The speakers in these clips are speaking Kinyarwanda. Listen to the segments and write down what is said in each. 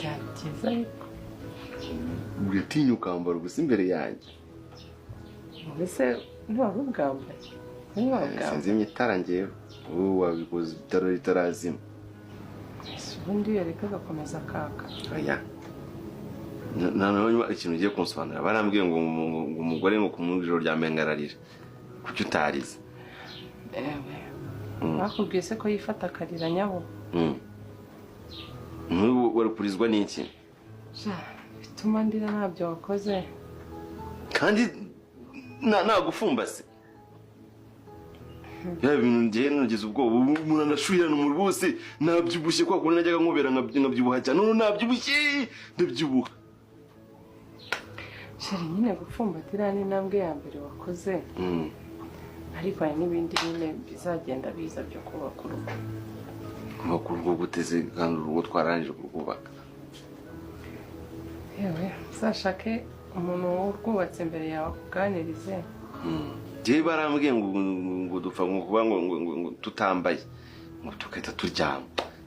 Byageze ariko uratinya ukambara ubusa imbere yanjye. mbese ntiwari ubwambaye Sinzimye itara njyewe, wowe wabikoze itara ritarazima. ubundi iyo reka agakomeza akaka. Oya, noneho ikintu ugiye kunsobanurira barambwiye ngo umugore ngo ku ijoro rya mengararira kuki utarize. Bakubwiye se ko yifata akarira nyabo? N'ubu wari kurizwa n'iki? Bituma ndira ntabyo wakoze kandi nagufumbase. Ya bintu ngiye nageze ubwoba umuntu anashuhirana umuri bose nabyibushye kwa kuntu najyaga nkubera nkabyibuha cyane none nabyibushye ndabyibuha. Sheri nyine gupfumbatira ni intambwe ya mbere wakoze. Ariko hari n'ibindi nyine bizagenda biza byo kubaka urugo. Kubaka urugo guteze kandi urugo twarangije kurwubaka. Yewe uzashake umuntu urwubatse mbere yawe akuganirize. Jewe barambwiye ngo dupfa ngo kuba ngo tutambaye ngo tukahita turyama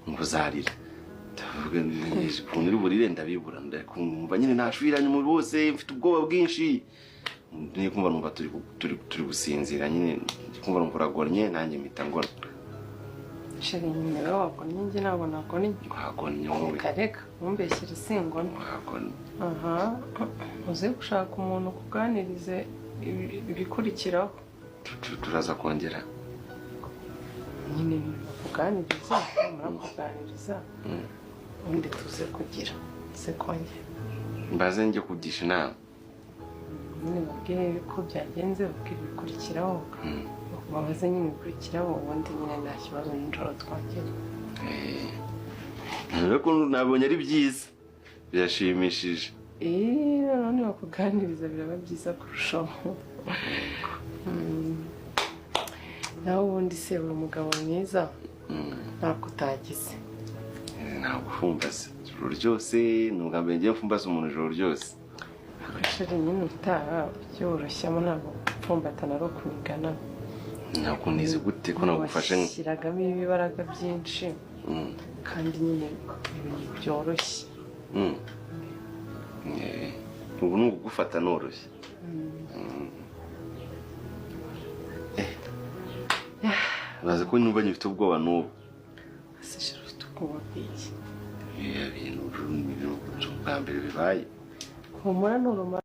ngo uzarira. Ndavuga ukuntu uri burire ndabibura ndakumva nyine nashwiranye mu bose mfite ubwoba bwinshi. Ni kumva numva turi gusinzira nyine kumva numva uragonnye nanjye mpita ngona. Sheri nyine wowe wagonye njye ntabwo nagonye. Wagonye wowe. Reka mumbeshyire singona. Wagonye. Uze gushaka umuntu kuganirize ibikurikiraho. Turaza kongera nyine kuganiriza murakuganiriza undi tuze kugira se kongera mbaze njye kugisha inama. nyine babwire ko byagenze babwire ibikurikiraho babaze nyine ibikurikiraho ubundi nyine nta kibazo nijoro twongera. Ariko nabonye ari byiza birashimishije. None bakuganiriza biraba byiza kurushaho. Nawe ubundi se uri umugabo mwiza ntabwo utagize. Ntabwo ufumbase ijoro ryose ni ubwa mbere ngiye mfumbase umuntu ijoro ryose. Sheri nyine utaha byoroshamo ntabwo gupfumbatana ari ukunigana. Ntabwo nizi gute ko nagufashe washyiragamo ibibaraga byinshi kandi nyine ibintu byoroshye. ubu ni ugufata noroshye. Baze ko numva nyifite ubwoba n'ubu. Ese sheri ufite ubwoba bw'iki? Ibintu bwa mbere bibaye. Humura n'urumara.